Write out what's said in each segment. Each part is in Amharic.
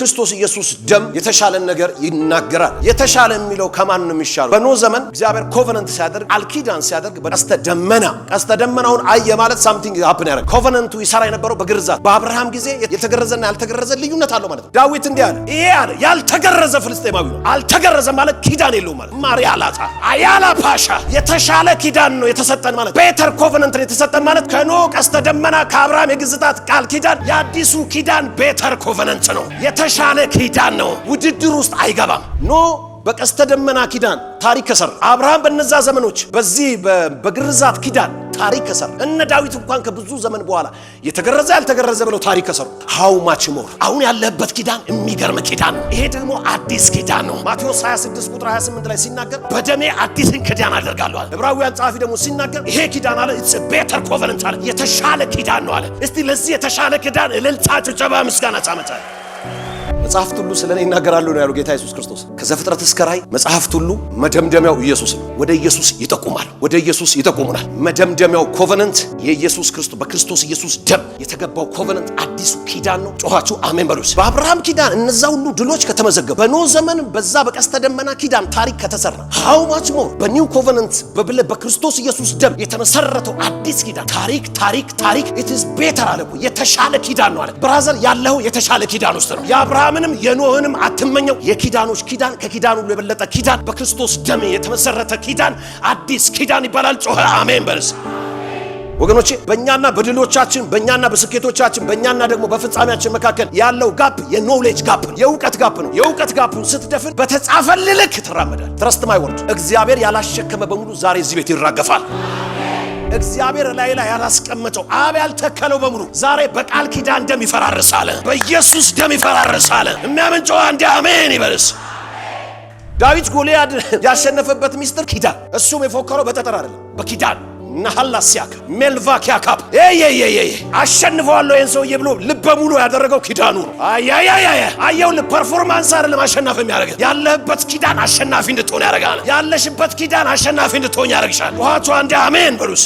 የክርስቶስ ኢየሱስ ደም የተሻለ ነገር ይናገራል። የተሻለ የሚለው ከማን ነው የሚሻለው? በኖህ ዘመን እግዚአብሔር ኮቨናንት ሲያደርግ አልኪዳን ሲያደርግ በቀስተ ደመናውን አየ ማለት ሳምቲንግ ሃፕን ያደርግ። ኮቨናንቱ ይሰራ የነበረው በግርዛት በአብርሃም ጊዜ የተገረዘና ያልተገረዘ ልዩነት አለው ማለት ነው። ዳዊት እንዲህ አለ፣ ይሄ አለ ያልተገረዘ ፍልስጤማዊ ነው። አልተገረዘ ማለት ኪዳን የለው ማለት ማሪያላታ አያላ ፓሻ የተሻለ ኪዳን ነው የተሰጠን ማለት ቤተር ኮቨናንት ነው የተሰጠን ማለት ከኖህ ቀስተ ደመና ከአብርሃም የግዝታት ቃል ኪዳን የአዲሱ ኪዳን ቤተር ኮቨናንት ነው። የተሻለ ኪዳን ነው። ውድድር ውስጥ አይገባም። ኖህ በቀስተ ደመና ኪዳን ታሪክ ከሰራ፣ አብርሃም በነዛ ዘመኖች በዚህ በግርዛት ኪዳን ታሪክ ከሰራ፣ እነ ዳዊት እንኳን ከብዙ ዘመን በኋላ የተገረዘ ያልተገረዘ ብለው ታሪክ ከሰሩ፣ ሃው ማች ሞር አሁን ያለበት ኪዳን የሚገርም ኪዳን ነው። ይሄ ደግሞ አዲስ ኪዳን ነው። ማቴዎስ 26 ቁጥር 28 ላይ ሲናገር በደሜ አዲስን ኪዳን አደርጋለሁ አለ። ዕብራውያን ጸሐፊ ደግሞ ሲናገር ይሄ ኪዳን አለ ኢትስ ቤተር ኮቨናንት አለ፣ የተሻለ ኪዳን ነው አለ። እስቲ ለዚህ የተሻለ ኪዳን እልልታ፣ ጭብጨባ፣ ምስጋና ጫመጫ። መጽሐፍት ሁሉ ስለኔ ይናገራሉ ነው ያለው ጌታ ኢየሱስ ክርስቶስ። ከዘፍጥረት እስከ ራእይ መጽሐፍት ሁሉ መደምደሚያው ኢየሱስ ነው። ወደ ኢየሱስ ይጠቁማል፣ ወደ ኢየሱስ ይጠቁሙናል። መደምደሚያው ኮቨናንት የኢየሱስ ክርስቶስ በክርስቶስ ኢየሱስ ደም የተገባው ኮቨናንት አዲሱ ኪዳን ነው። ጮኻችሁ አሜን በሉስ። በአብርሃም ኪዳን እነዛ ሁሉ ድሎች ከተመዘገቡ፣ በኖህ ዘመን በዛ በቀስተ ደመና ኪዳን ታሪክ ከተሰራ፣ ሃው ማች ሞር በኒው ኮቨናንት በክርስቶስ ኢየሱስ ደም የተመሰረተው አዲስ ኪዳን ታሪክ ኢት ኢዝ ቤተር አለ። የተሻለ ኪዳን ነው አለ። ብራዘር ያለው የተሻለ ኪዳን ውስጥ ነው። የአብርሃምንም የኖህንም አትመኘው። የኪዳኖች ኪዳን ከኪዳን ሁሉ የበለጠ ኪዳን በክርስቶስ ደም የተመሰረተ ኪዳን አዲስ ኪዳን ይባላል። ጮኸ አሜን በርስ። ወገኖቼ በእኛና በድሎቻችን በእኛና በስኬቶቻችን በእኛና ደግሞ በፍጻሜያችን መካከል ያለው ጋፕ የኖሌጅ ጋፕ ነው፣ የእውቀት ጋፕ ነው። የእውቀት ጋፑን ስትደፍን በተጻፈልህ ልክ ትራመዳል። ትረስት ማይ ወርድ። እግዚአብሔር ያላሸከመ በሙሉ ዛሬ እዚህ ቤት ይራገፋል። እግዚአብሔር ላይ ያላስቀመጠው አብ ያልተከለው በሙሉ ዛሬ በቃል ኪዳን ደም ይፈራርሳል፣ በኢየሱስ ደም ይፈራርሳል። የሚያምን ጮኸ እንደ አሜን ይበልስ። ዳዊት ጎልያድ ያሸነፈበት ሚስጥር ኪዳን። እሱም የፎከረው በጠጠር አይደለም፣ በኪዳን ናሐላሲያካ ሜልቫኪያካፕ አሸንፈዋለሁ ይህን ሰውዬ ብሎ ልበ ሙሉ ያደረገው ኪዳኑ ነው። አየው ፐርፎርማንስ አይደለም አሸናፊ የሚያደርግ፣ ያለህበት ኪዳን አሸናፊ እንድትሆን ያደርጋል። ያለሽበት ኪዳን አሸናፊ እንድትሆን ያደርግሻል። ውሃቷ እንደ አሜን በሉስ።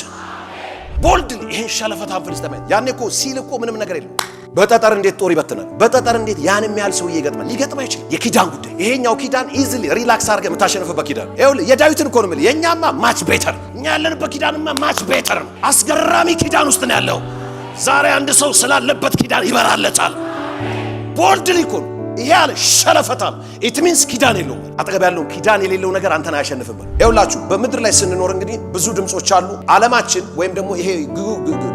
ቦልድ ይሄን ሸለፈታም ፍልስጤማውያን ያኔ እኮ ሲል እኮ ምንም ነገር የለም። በጠጠር እንዴት ጦር ይበትናል? በጠጠር እንዴት ያንም ያህል ሰውዬ ይገጥማል? ሊገጥም አይችልም። የኪዳን ጉዳይ። ይሄኛው ኪዳን ኢዚሊ ሪላክስ አድርገህ የምታሸንፍበት ኪዳን። ይኸውልህ የዳዊትን እኮ ነው የምልህ። የእኛማ ማች ቤተር፣ እኛ ያለንበት ኪዳንማ ማች ቤተር ነው። አስገራሚ ኪዳን ውስጥ ነው ያለው። ዛሬ አንድ ሰው ስላለበት ኪዳን ይበራለታል። ቦልድሊ እኮ ነው ይሄ አለ ሸለፈታም። ኢት ሚንስ ኪዳን የለውም። አጠገብ ያለውን ኪዳን የሌለው ነገር አንተን አያሸንፍም። ይኸውላችሁ በምድር ላይ ስንኖር እንግዲህ ብዙ ድምጾች አሉ። ዓለማችን ወይም ደግሞ ይሄ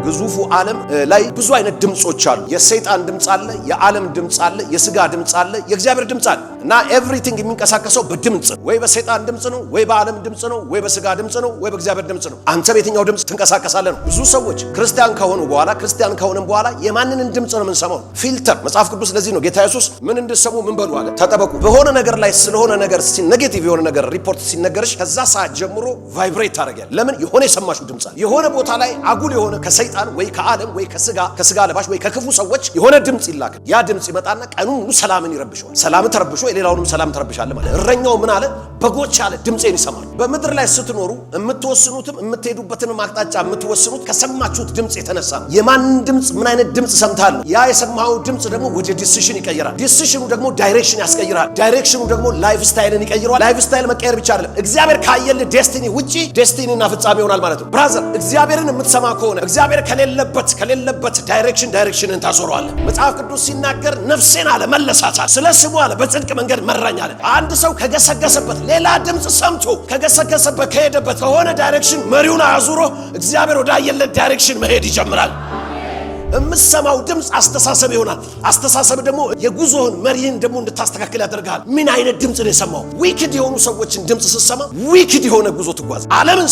ግዙፉ ዓለም ላይ ብዙ አይነት ድምጾች አሉ። የሰይጣን ድምጽ አለ፣ የዓለም ድምጽ አለ፣ የስጋ ድምጽ አለ፣ የእግዚአብሔር ድምጽ አለ። እና ኤቭሪቲንግ የሚንቀሳቀሰው በድምጽ ወይ በሰይጣን ድምጽ ነው፣ ወይ በዓለም ድምጽ ነው፣ ወይ በስጋ ድምጽ ነው፣ ወይ በእግዚአብሔር ድምጽ ነው። አንተ በየትኛው ድምጽ ትንቀሳቀሳለህ ነው። ብዙ ሰዎች ክርስቲያን ከሆነም በኋላ የማንንን ድምጽ ነው የምንሰማው? ፊልተር። መጽሐፍ ቅዱስ ለዚህ ነው ጌታ ኢየሱስ ምን እንድትሰሙ ምን በሉ አለ? ተጠበቁ። በሆነ ነገር ላይ ስለሆነ ነገር ኔጌቲቭ የሆነ ነገር ሪፖርት ሲነገርሽ ከዛ ሰዓት ጀምሮ ቫይብሬት ታደርጊያለሽ። ለምን? የሆነ የሰማሽው ድምጽ አለ። የሆነ ቦታ ላይ አጉል የሆነ ከሰይጣን ወይ ከዓለም ወይ ከስጋ ለባሽ ወይ ከክፉ ሰዎች የሆነ ድምጽ ይላክ። ያ ድምጽ ይመጣና ቀኑን ሙሉ ሰላምን ይረብሸዋል። ሰላም ተረብሾ የሌላውንም ሰላም ተረብሻለህ ማለት። እረኛው ምን አለ? በጎች አለ ድምጼን ይሰማሉ። በምድር ላይ ስትኖሩ የምትወስኑትም የምትሄዱበትንም አቅጣጫ የምትወስኑት ከሰማችሁት ድምጽ የተነሳ ነው። የማንን ድምጽ ምን አይነት ድምጽ ሰምታል? ያ የሰማኸው ድምጽ ደግሞ ወደ ዲሲሽን ይቀይራል። ዲሲሽኑ ደግሞ ዳይሬክሽን ያስቀይራል። ዳይሬክሽኑ ደግሞ ላይፍ ስታይልን ይቀይራል። ላይፍ ስታይል መቀየር ብቻ አይደለም፣ እግዚአብሔር ካየልህ ዴስቲኒ ውጪ ዴስቲኒና ፍጻሜ ይሆናል ማለት ነው። ብራዘር እግዚአብሔርን የምትሰማ ከሆነ እግዚአብሔር ከሌለበት ዳይሬክሽንን ታዞረዋለህ። መጽሐፍ ቅዱስ ሲናገር ነፍሴን አለ መለሳታል፣ ስለ ስሙ አለ በጽድቅ መንገድ መራኝ አለ። አንድ ሰው ከገሰገሰበት ሌላ ድምጽ ሰምቶ ከገሰገሰበት ከሄደበት ከሆነ ዳይሬክሽን መሪውን አዙሮ እግዚአብሔር ወዳየለት ዳይሬክሽን መሄድ ይጀምራል። የምትሰማው ድምጽ አስተሳሰብ ይሆናል። አስተሳሰብ ደግሞ የጉዞህን መሪህን ደግሞ እንድታስተካክል ያደርጋል። ምን አይነት ድምጽ ነው የሰማው? ዊክድ የሆኑ ሰዎችን ድምጽ ስትሰማ ዊክድ የሆነ ጉዞ ትጓዝ። ዓለምን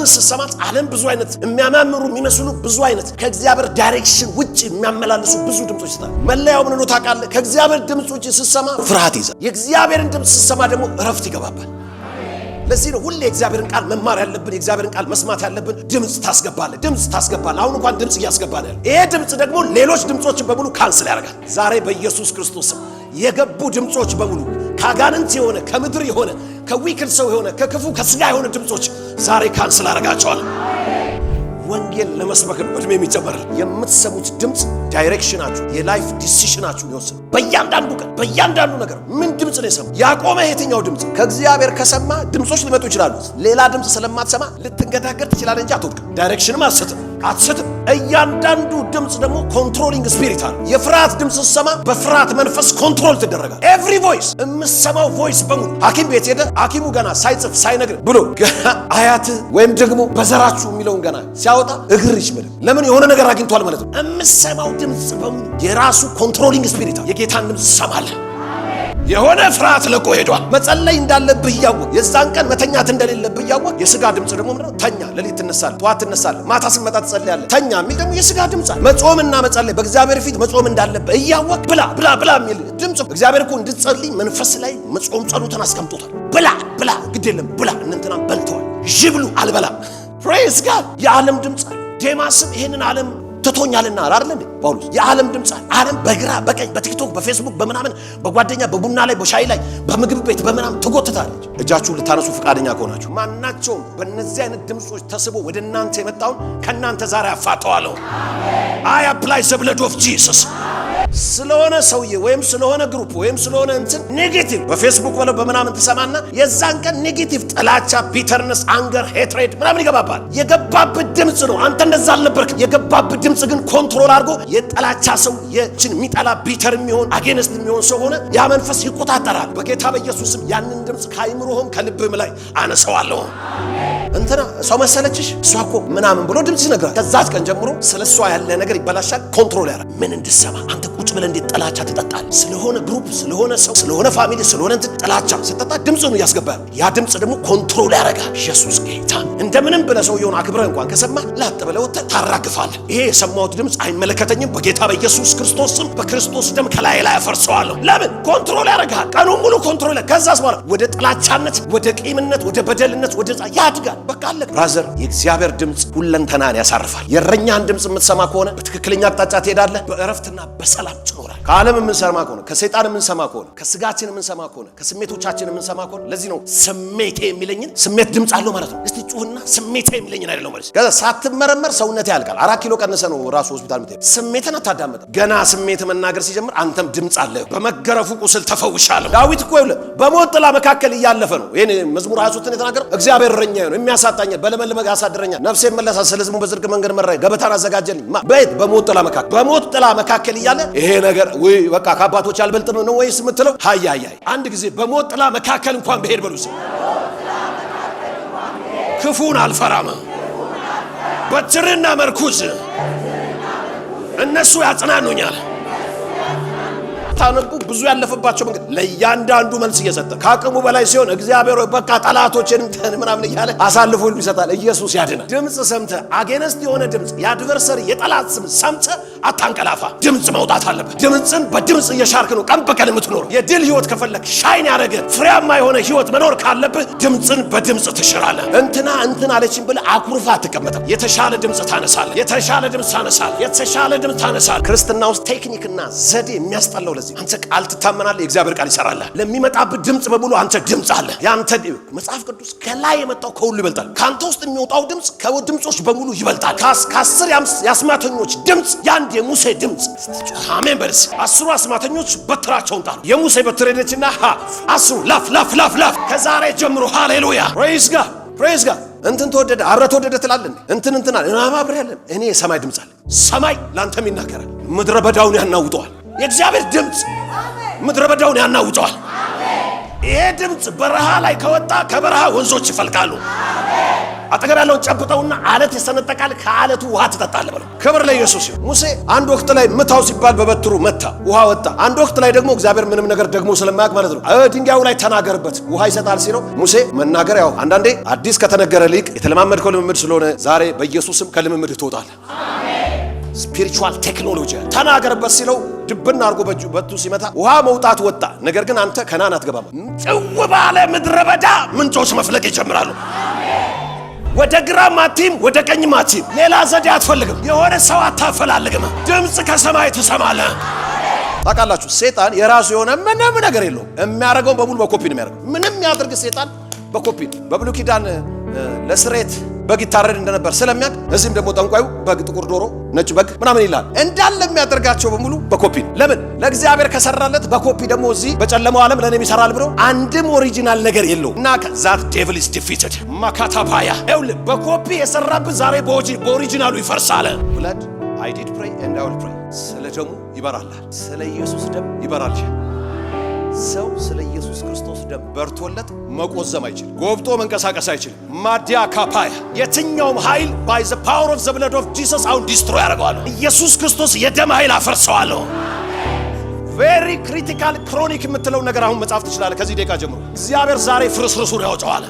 ስትሰማት ዓለም ብዙ አይነት የሚያማምሩ የሚመስሉ ብዙ አይነት ከእግዚአብሔር ዳይሬክሽን ውጭ የሚያመላልሱ ብዙ ድምጾች ይሰጣል። መለያው ምን ነው ታውቃለህ? ከእግዚአብሔር ድምጽ ውጭ ስትሰማ ፍርሃት ይዛል። የእግዚአብሔርን ድምጽ ስትሰማ ደግሞ እረፍት ይገባባል። ለዚህ ነው ሁሌ የእግዚአብሔርን ቃል መማር ያለብን፣ የእግዚአብሔርን ቃል መስማት ያለብን። ድምጽ ታስገባለህ። አሁን እንኳን ድምጽ እያስገባለህ። ይሄ ድምጽ ደግሞ ሌሎች ድምጾችን በሙሉ ካንስል ያደርጋል። ዛሬ በኢየሱስ ክርስቶስ የገቡ ድምጾች በሙሉ ከአጋንንት የሆነ ከምድር የሆነ ከዊክድ ሰው የሆነ ከክፉ ከስጋ የሆነ ድምጾች ዛሬ ካንስል አደርጋቸዋለሁ። ወንጌል ለመስበክ ነው እድሜ የሚጨመር። የምትሰሙት ድምጽ ዳይሬክሽናችሁ የላይፍ ዲሲሽናችሁ ይወስናል። በእያንዳንዱ ቀን በእያንዳንዱ ነገር ምን ድምጽ ነው የሰማው? ያቆመ የትኛው ድምጽ? ከእግዚአብሔር ከሰማ ድምጾች ሊመጡ ይችላሉ። ሌላ ድምጽ ስለማትሰማ ልትንገዳገድ ትችላለህ እንጂ አትወድቅም። ዳይሬክሽንም አትስትም። እያንዳንዱ ድምጽ ደግሞ ኮንትሮሊንግ ስፒሪት አለ። የፍርሃት ድምጽ ስትሰማ በፍርሃት መንፈስ ኮንትሮል ትደረጋል። ኤቭሪ ቮይስ የምትሰማው ቮይስ በሙሉ ሐኪም ቤት ሄደ ሐኪሙ ገና ሳይጽፍ ሳይነግር ብሎ ገና አያት ወይም ደግሞ በዘራችሁ የሚለውን ገና ሲያወጣ እግር ይሽመድ። ለምን? የሆነ ነገር አግኝቷል ማለት ነው። የምትሰማው ድምጽ በሙሉ የራሱ ኮንትሮሊንግ ስፒሪት አለ። የጌታን ድምጽ ትሰማለህ። የሆነ ፍርሃት ለቆ ሄዷል። መጸለይ እንዳለብህ እያወቅ የዛን ቀን መተኛት እንደሌለብህ እያወቅ የሥጋ ድምጽ ደግሞ ምንድነው? ተኛ፣ ሌሊት ትነሳለህ፣ ጠዋት ትነሳለህ፣ ማታ ስትመጣ ትጸልያለህ። ተኛ የሚል ደግሞ የሥጋ ድምጽ አለ። መጾምና መጸለይ በእግዚአብሔር ፊት መጾም እንዳለብህ እያወቅ ብላ የሚል ድምጽ። እግዚአብሔር እኮ እንድትጸልይ መንፈስ ላይ መጾም ጸሎትን አስቀምጦታል። ብላ ግድ የለም ብላ እንንተናም በልተዋል። ይብሉ አልበላም። ፕሬዝ ጋድ። የዓለም ድምጽ አለ። ዴማስም ይሄንን ዓለም ትቶኛልና አይደል እንዴ ጳውሎስ? የዓለም ድምጽ አለ። ዓለም በግራ በቀኝ በቲክቶክ በፌስቡክ በምናምን በጓደኛ በቡና ላይ በሻይ ላይ በምግብ ቤት በምናምን ትጎትታለች። እጃችሁን ልታነሱ ፈቃደኛ ከሆናችሁ ማናቸውም በእነዚህ አይነት ድምጾች ተስቦ ወደ እናንተ የመጣውን ከእናንተ ዛሬ አፋጠዋለሁ። አይ አፕላይ ዘ ብለድ ኦፍ ጂሰስ። ስለሆነ ሰውዬ ወይም ስለሆነ ግሩፕ ወይም ስለሆነ እንትን ኔጌቲቭ በፌስቡክ በለው በምናምን ትሰማና የዛን ቀን ኔጌቲቭ ጥላቻ፣ ቢተርነስ፣ አንገር፣ ሄትሬድ ምናምን ይገባባል። የገባበት ድምጽ ነው። አንተ እንደዛ አልነበርክም። የገባበት ድምጽ ግን ኮንትሮል አድርጎ የጥላቻ ሰው የችን የሚጠላ ቢተር የሚሆን አጌንስት የሚሆን ሰው ሆነ ያ መንፈስ ይቆጣጠራል። በጌታ በኢየሱስም ያንን ድምጽ ከአይምሮህም ከልብህም ላይ አነሳዋለሁ። እንትና ሰው መሰለችሽ እሷ እኮ ምናምን ብሎ ድምጽ ይነግራል። ከዛች ቀን ጀምሮ ስለሷ ያለ ነገር ይበላሻል። ኮንትሮል ያደርጋል። ምን እንድሰማ አንተ ቁጭ ብለህ እንዴት ጥላቻ ትጠጣለህ? ስለሆነ ግሩፕ ስለሆነ ሰው ስለሆነ ፋሚሊ ስለሆነ እንትን ጥላቻ ስትጠጣ ድምጽ ነው ያስገባል። ያ ድምጽ ደግሞ ኮንትሮል ያደርጋል። ኢየሱስ ጌታ። እንደምንም ብለህ ሰውየውን አክብረህ እንኳን ከሰማህ ላጥ ብለህ ወጥተህ ታራግፋለህ። ይሄ የሰማሁት ድምጽ አይመለከተኝም፣ በጌታ በኢየሱስ ክርስቶስ ስም በክርስቶስ ደም ከላይ ላይ አፈርሰዋለሁ። ለምን? ኮንትሮል ያደርጋል። ቀኑን ሙሉ ኮንትሮል። ከዛስ በኋላ ወደ ጥላቻነት፣ ወደ ቂምነት፣ ወደ በደልነት ወደ ያድጋል። በቃ አለ። ብራዘር፣ የእግዚአብሔር ድምጽ ሁለንተናን ያሳርፋል። የእረኛን ድምጽ የምትሰማ ከሆነ በትክክለኛ አቅጣጫ ትሄዳለህ። በእረፍትና በሰላም ትኖራለህ። ከዓለም የምንሰማ ከሆነ ከሰይጣን የምንሰማ ከሆነ ከስጋችን የምንሰማ ከሆነ ከስሜቶቻችን የምንሰማ ከሆነ ለዚህ ነው ስሜቴ የሚለኝን ስሜት ድምጽ አለው ማለት ነው። እስቲ ጩህና ስሜቴ የሚለኝን አይደለም ማለት ከዛ ሳትመረመር ሰውነቴ ያልቃል። 4 ኪሎ ቀነሰ ነው ራሱ ሆስፒታል ምትሄድ። ስሜትን አታዳምጥም። ገና ስሜት መናገር ሲጀምር አንተም ድምጽ አለ። በመገረፉ ቁስል ተፈውሻለሁ። ዳዊት እኮ ይኸውልህ በሞት ጥላ መካከል እያለፈ ነው ይሄን መዝሙር 23 የተናገረው። እግዚአብሔር እረኛዬ ነው፣ የሚያሳጣኛል፣ በለመለመ ያሳድረኛል፣ ነፍሴን መለሳ፣ ስለ ሕዝቡ በጽድቅ መንገድ መራኝ፣ ገበታን አዘጋጀልኝ። በሞት ጥላ መካከል እያለ ይሄ ነገር ወይ በቃ ከአባቶች አልበልጥም ነው ወይስ የምትለው? ሃይ አንድ ጊዜ በሞት ጥላ መካከል እንኳን ብሄድ በሉስ ክፉን አልፈራም። በትርና መርኩዝ እነሱ ያጽናኑኛል። ታነቡ ብዙ ያለፈባቸው መንገድ ለእያንዳንዱ መልስ እየሰጠ ከአቅሙ በላይ ሲሆን እግዚአብሔር በቃ ጠላቶችን ምናምን እያለ አሳልፎ ሁሉ ይሰጣል። ኢየሱስ ያድናል። ድምፅ ሰምተህ አጌነስት የሆነ ድምፅ የአድቨርሰሪ የጠላት ስም ሰምተህ አታንቀላፋ። ድምፅ መውጣት አለበት። ድምፅን በድምፅ እየሻርክ ነው ቀን በቀን የምትኖር። የድል ህይወት ከፈለክ ሻይን ያደረገ ፍሬያማ የሆነ ህይወት መኖር ካለብህ ድምፅን በድምፅ ትሽራለህ። እንትና አለችኝ ብለህ አኩርፋ አትቀመጥም። የተሻለ ድምፅ ታነሳለህ። የተሻለ ድምፅ ታነሳለህ። ክርስትና ውስጥ ቴክኒክና ዘዴ የሚያስጠላው ለዚህ አንተ ቃል ትታመናለህ፣ የእግዚአብሔር ቃል ይሰራልሃል። ለሚመጣብህ ድምፅ በሙሉ አንተ ድምፅ አለ። ያንተ መጽሐፍ ቅዱስ ከላይ የመጣው ከሁሉ ይበልጣል። ካንተ ውስጥ የሚወጣው ድምፅ ከድምጾች በሙሉ ይበልጣል። ከ10 የአስማተኞች ድምፅ ያንድ የሙሴ ድምፅ። አሜን በልስ። 10 አስማተኞች በትራቸውን ጣሉ። የሙሴ በትር ሄደችና 10 ላፍ ከዛሬ ጀምሮ ሃሌሉያ ፕሬዝ ጋድ እንትን ተወደደ አብረህ ተወደደ ትላለህ እንትን አለ አብረን እኔ የሰማይ ድምፅ አለ። ሰማይ ላንተም ይናገራል። ምድረ በዳውን ያናውጠዋል። የእግዚአብሔር ድምፅ ምድረ በዳውን ያናውጠዋል። ይሄ ድምፅ በረሃ ላይ ከወጣ ከበረሃ ወንዞች ይፈልቃሉ። አጠገብ ያለውን ጨብጠውና አለት ይሰነጠቃል፣ ከአለቱ ውሃ ትጠጣለህ በለው። ክብር ለኢየሱስ ይሁን። ሙሴ አንድ ወቅት ላይ ምታው ሲባል በበትሩ መታ፣ ውሃ ወጣ። አንድ ወቅት ላይ ደግሞ እግዚአብሔር ምንም ነገር ደግሞ ስለማያውቅ ማለት ነው ድንጋዩ ላይ ተናገርበት ውሃ ይሰጣል ሲለው ሙሴ መናገር ያው አንዳንዴ አዲስ ከተነገረ ሊቅ የተለማመድከው ልምምድ ስለሆነ ዛሬ በኢየሱስም ከልምምድ ትወጣለህ። ስፒሪቹዋል ቴክኖሎጂ ተናገርበት ሲለው ድብና አርጎ በቱ ሲመታ ውሃ መውጣት ወጣ። ነገር ግን አንተ ከናን አትገባም። ጭው ባለ ምድረ በዳ ምንጮች መፍለቅ ይጀምራሉ። ወደ ግራ ማቲም ወደ ቀኝ ማቲም ሌላ ዘዴ አትፈልግም። የሆነ ሰው አታፈላልግም። ድምፅ ከሰማይ ትሰማለህ። ታውቃላችሁ ሰይጣን የራሱ የሆነ ምንም ነገር የለውም። የሚያደርገው በሙሉ በኮፒ ነው የሚያደርገው። ምንም ያድርግ ሰይጣን በኮፒ። በብሉይ ኪዳን ለስሬት በግ ይታረድ እንደነበር ስለሚያውቅ እዚህም ደግሞ ጠንቋዩ በግ ጥቁር ዶሮ ነጭ በግ ምናምን ይላል። እንዳለ የሚያደርጋቸው በሙሉ በኮፒ ለምን ለእግዚአብሔር ከሰራለት በኮፒ ደግሞ እዚህ በጨለማው ዓለም ለኔም ይሰራል ብሎ አንድም ኦሪጂናል ነገር የለው እና ዛት ዴቪል ኢዝ ዲፊትድ ማካታፓያ ኤውል በኮፒ የሰራብህ ዛሬ በኦሪጂናሉ ይፈርሳል። ብለድ I did pray and I will pray። ስለ ደሙ ይበራላል። ስለ ኢየሱስ ደም ይበራልሻል። ሰው ስለ ኢየሱስ ክርስቶስ ደም በርቶለት መቆዘም አይችልም። ጎብጦ መንቀሳቀስ አይችልም። ማዲያ ካፓያ የትኛውም ኃይል by the power of the blood of Jesus አሁን ዲስትሮይ ያደርገዋል። ኢየሱስ ክርስቶስ የደም ኃይል አፈርሰዋለሁ። ቬሪ ክሪቲካል ክሮኒክ የምትለው ነገር አሁን መጻፍ ትችላለህ። ከዚህ ደቂቃ ጀምሮ እግዚአብሔር ዛሬ ፍርስርሱን ያወጣዋል።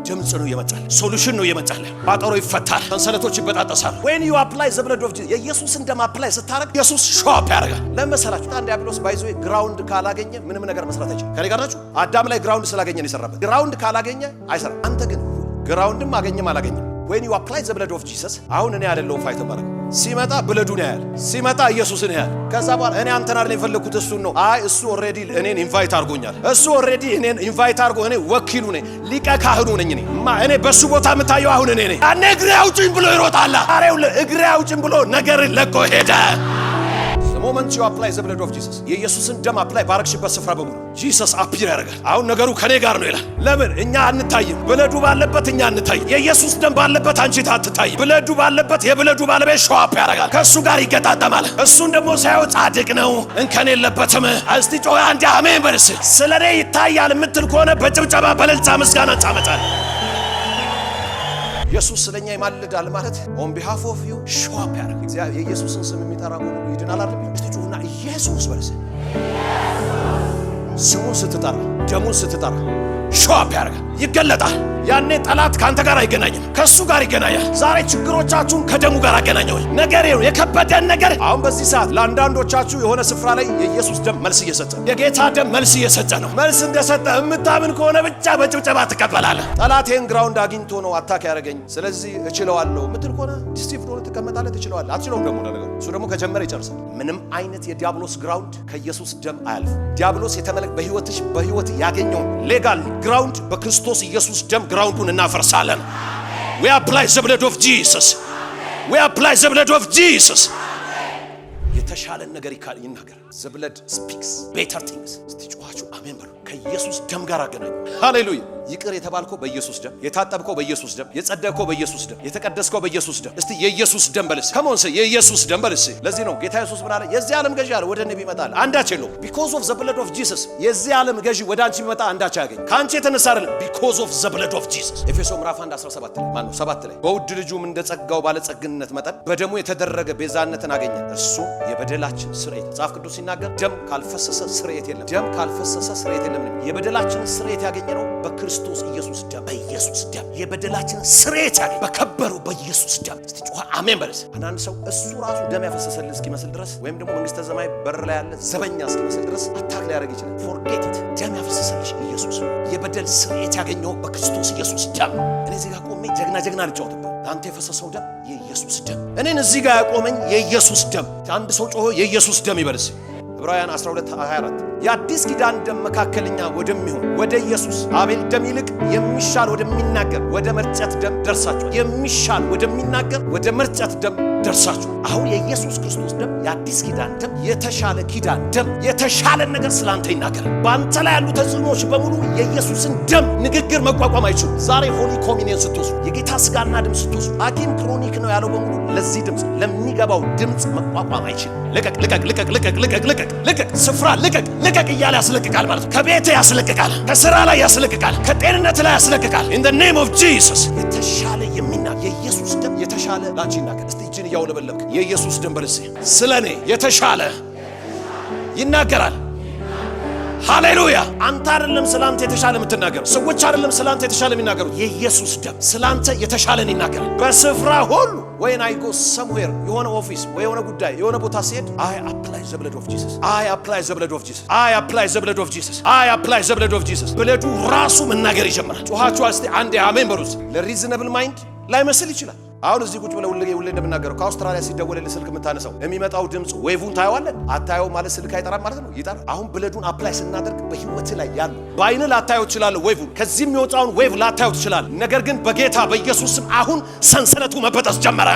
ድምጽ ነው ይመጣል። ሶሉሽን ነው ይመጣል። ባጠሮ ይፈታል። ሰንሰለቶች ይበጣጠሳሉ። when you apply the blood of Jesus የኢየሱስን ደም አፕላይ ስታረግ ኢየሱስ ሾፕ ያደርጋል። ለመሰላችሁ አንድ ዲያብሎስ ባይዞ ግራውንድ ካላገኘ ምንም ነገር መስራት አይችልም። ከኔ ጋር ናችሁ? አዳም ላይ ግራውንድ ስላገኘ ነው የሰራበት። ግራውንድ ካላገኘ አይሰራም። አንተ ግን ግራውንድም አገኘም አላገኘም when you apply the blood of Jesus አሁን እኔ አይደለሁም ፋይት ማድረግ ሲመጣ ብለዱን ያያል። ሲመጣ ኢየሱስን ያያል። ከዛ በኋላ እኔ አንተን አይደል የፈለኩት እሱን ነው። አይ እሱ ኦሬዲ እኔን ኢንቫይት አድርጎኛል። እሱ ኦሬዲ እኔን ኢንቫይት አድርጎ እኔ ወኪሉ ነኝ፣ ሊቀ ካህኑ ነኝ። እኔ በሱ ቦታ የምታየው አሁን እኔ ነኝ። እኔ እግሬ አውጭኝ ብሎ ይሮጣል። አሬው እግሬ አውጭኝ ብሎ ነገርን ለቆ ሄደ። moment you apply the blood of Jesus የኢየሱስን ደም አፕላይ ባረክሽበት ስፍራ በሙሉ Jesus አፒር ያደርጋል። አሁን ነገሩ ከኔ ጋር ነው ይላል። ለምን እኛ አንታይም? ብለዱ ባለበት እኛ አንታይም። የኢየሱስ ደም ባለበት አንቺ አትታይም። ብለዱ ባለበት የብለዱ ባለበት ሾፕ ያደርጋል። ከሱ ጋር ይገጣጠማል። እሱን ደግሞ ሳይው ጻድቅ ነው እንከን የለበትም። እስቲ ጮህ አንዴ አሜን በርስ። ስለኔ ይታያል የምትል ከሆነ በጭብጨባ በእልልታ ምስጋና ታመጣለህ። ኢየሱስ ስለኛ ይማልዳል ማለት on behalf of you show up ያደርግ። እግዚአብሔር የኢየሱስን ስም የሚጠራ ሁሉ ይድናል አይደል? እስቲ ጩሁና ኢየሱስ በርስ። ስሙን ስትጠራ ደሙን ስትጠራ show up ያደርጋል፣ ይገለጣል። ያኔ ጠላት ካንተ ጋር አይገናኝም፣ ከሱ ጋር ይገናኛል። ዛሬ ችግሮቻችሁን ከደሙ ጋር አገናኘው። ነገር ይሁን የከበደን ነገር አሁን በዚህ ሰዓት ለአንዳንዶቻችሁ የሆነ ስፍራ ላይ የኢየሱስ ደም መልስ እየሰጠ የጌታ ደም መልስ እየሰጠ ነው። መልስ እንደሰጠ የምታምን ከሆነ ብቻ በጭብጨባ ትቀበላለህ። ጠላቴን ግራውንድ አግኝቶ ነው አታክ ያደረገኝ ስለዚህ እችለዋለሁ ምትል ከሆነ ዲስቲቭ ሆነ ትቀመጣለህ። ትችለዋለህ። አትችለውም ደግሞ ነገር እሱ ደግሞ ከጀመረ ይጨርሳል። ምንም አይነት የዲያብሎስ ግራውንድ ከኢየሱስ ደም አያልፍ። ዲያብሎስ የተመለከ በህይወት ያገኘው ሌጋል ግራውንድ በክርስቶስ ኢየሱስ ደም ግራውንዱን እናፈርሳለን። we apply the blood of Jesus we apply the blood of Jesus የተሻለ ነገር ይናገር። the blood speaks better things። እስቲ ጮኻችሁ አሜን በሉ። ከኢየሱስ ደም ጋር አገናኙ። ሃሌሉያ። ይቅር የተባልከው በኢየሱስ ደም፣ የታጠብከው በኢየሱስ ደም፣ የጸደቅከው በኢየሱስ ደም፣ የተቀደስከው በኢየሱስ ደም። እስቲ የኢየሱስ ደም በልስ። ከመሆን ሰ የኢየሱስ ደም በልስ። ለዚህ ነው ጌታ ኢየሱስ ምን አለ? የዚህ ዓለም ገዢ አለ ወደ እኔ ቢመጣ አንዳች የለውም። because of the blood of Jesus የዚህ ዓለም ገዢ ወደ አንቺ ቢመጣ አንዳች ያገኝ። ካንቺ የተነሳ አይደለም፣ because of the blood of Jesus። ኤፌሶን ምዕራፍ 1:17 ላይ ማነው 7 ላይ በውድ ልጁም እንደ ጸጋው ባለጸግነት መጠን በደሙ የተደረገ ቤዛነትን አገኘን፣ እርሱ የበደላችን ስርየት። መጽሐፍ ቅዱስ ሲናገር ደም ካልፈሰሰ ስርየት የለም። ደም ካልፈሰሰ ስርየት የለም። የበደላችን ስርየት ያገኘነው በክርስቶስ ኢየሱስ ደም፣ በኢየሱስ ደም የበደላችን ስርየት ያገኘ በከበረው በኢየሱስ ደም። እስቲ ጮኸ አሜን በለስ። አንዳንድ ሰው እሱ ራሱ ደም ያፈሰሰልህ እስኪመስል ድረስ ወይም ደግሞ መንግስተ ሰማይ በር ላይ ያለ ዘበኛ እስኪመስል ድረስ አታክ ሊያደርግ ይችላል። ፎርጌት ኢት። ደም ያፈሰሰልሽ ኢየሱስ፣ የበደል ስርየት ያገኘው በክርስቶስ ኢየሱስ ደም። እኔ እዚህ ጋር ቆሜ ጀግና ልጫወትበት። አንተ የፈሰሰው ደም የኢየሱስ ደም። እኔን እዚህ ጋር ያቆመኝ የኢየሱስ ደም። አንድ ሰው ጮኸ የኢየሱስ ደም ይበልስ። ዕብራውያን 12:24 የአዲስ ኪዳን ደም መካከለኛ ወደሚሆን ወደ ኢየሱስ አቤል ደም ይልቅ የሚሻል ወደሚናገር ወደ መርጨት ደም ደርሳችሁ የሚሻል ወደሚናገር ወደ መርጨት ደም ደርሳችሁ። አሁን የኢየሱስ ክርስቶስ ደም የአዲስ ኪዳን ደም የተሻለ ኪዳን ደም የተሻለ ነገር ስላንተ ይናገራል። በአንተ ላይ ያሉ ተጽዕኖዎች በሙሉ የኢየሱስን ደም ንግግር መቋቋም አይችሉም። ዛሬ ሆሊ ኮሚኒየን ስትወስዱ የጌታ ስጋና ደም ስትወስዱ ሐኪም ክሮኒክ ነው ያለው በሙሉ ለዚህ ድምፅ ለሚገባው ድምፅ መቋቋም አይችልም። ልቀቅ ልቀቅ ልቀቅ ልቀቅ ልቀቅ ልቀቅ ልቀቅ ስፍራ ልቀቅ ልቀቅ እያለ ያስለቅቃል ማለት ነው። ከቤት ያስለቅቃል፣ ከስራ ላይ ያስለቅቃል፣ ከጤንነት ላይ ያስለቅቃል። in the name of Jesus የተሻለ የሚናገር የኢየሱስ ደም የተሻለ ላንቺ ይናገር። እስቲ እጅን እያውለበለብክ የኢየሱስ ደም በልሴ ስለኔ የተሻለ ይናገራል። ሃሌሉያ። አንተ አይደለም ስላንተ የተሻለ የምትናገር፣ ሰዎች አይደለም ስላንተ የተሻለ የሚናገሩት። የኢየሱስ ደም ስላንተ የተሻለን ይናገራል። በስፍራ ሁሉ when I go somewhere የሆነ ኦፊስ ወይ የሆነ ጉዳይ የሆነ ቦታ ሲሄድ I apply the blood of Jesus I apply the blood of Jesus I apply the blood of Jesus I apply the blood of Jesus ብለዱ ራሱ መናገር ይጀምራል። ጮኻችሁ እስቲ አንዴ አሜን በሉስ። ለሪዝነብል ማይንድ ላይመስል ይችላል። አሁን እዚህ ቁጭ ብለው ሁሌ እንደምናገረው ከአውስትራሊያ ሲደወልልህ ስልክ የምታነሳው የሚመጣው ድምጽ ዌቭን ታየዋለህ። አታየው ማለት ስልክ አይጠራም ማለት ነው። ይጠራል። አሁን ብለዱን አፕላይ ስናደርግ በህይወት ላይ ያሉ በአይን ላታየው ትችላለህ። ዌቭን ከዚህ የሚወጣውን ዌቭ ላታየው ትችላለህ። ነገር ግን በጌታ በኢየሱስ ስም አሁን ሰንሰለቱ መበጠስ ጀመረ።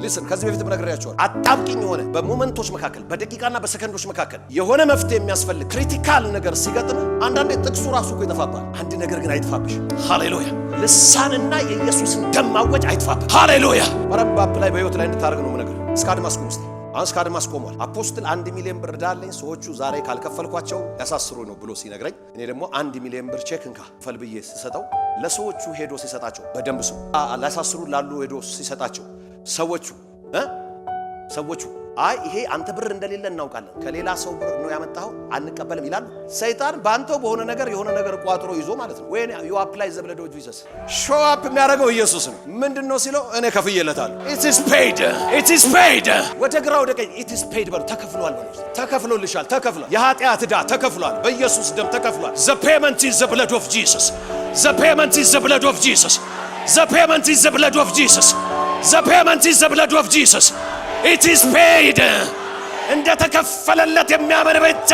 ሊስን ከዚህ በፊት ነግሬያቸዋለሁ። አጣብቂኝ የሆነ በሞመንቶች መካከል በደቂቃና በሰከንዶች መካከል የሆነ መፍትሄ የሚያስፈልግ ክሪቲካል ነገር ሲገጥም አንዳንዴ ጥቅሱ ራሱ እኮ ይጠፋባል። አንድ ነገር ግን አይጥፋብሽ። ሃሌሉያ! ልሳንና የኢየሱስን ደም ማወጅ አይጥፋብሽ። ሃሌሉያ! በረባብ ላይ በህይወት ላይ እንድታደርግ ነው ነገር እስከ አድማስ ቆም። አሁን እስከ አድማስ ቆሟል። አፖስትል 1 ሚሊዮን ብር ዳለኝ ሰዎቹ ዛሬ ካልከፈልኳቸው ያሳስሩ ነው ብሎ ሲነግረኝ እኔ ደግሞ 1 ሚሊዮን ብር ቼክ እንካ ፈልብዬ ሲሰጠው ለሰዎቹ ሄዶ ሲሰጣቸው በደንብ ሰው ላሳስሩ ላሉ ሄዶ ሲሰጣቸው ሰዎቹ አይ ይሄ አንተ ብር እንደሌለ እናውቃለን፣ ከሌላ ሰው ብር ነው ያመጣው አንቀበልም ይላሉ። ሰይጣን ባንተው በሆነ ነገር የሆነ ነገር ቋጥሮ ይዞ ማለት ነው። when you apply the blood of Jesus show up የሚያደርገው ኢየሱስ ነው። ምንድነው ሲለው እኔ ከፍዬለታለሁ። it is paid ወደ ግራ ወደ ቀኝ it is paid በሉ። ተከፍሏል በሉ። ተከፍሎልሻል። ተከፍሏል። የኃጢአት ዕዳ ተከፍሏል። በኢየሱስ ደም ተከፍሏል። the payment is the blood of Jesus. the payment is the blood of Jesus. the payment is the blood of Jesus. the payment is the blood of Jesus. it is paid እንደ ተከፈለለት የሚያምን ብቻ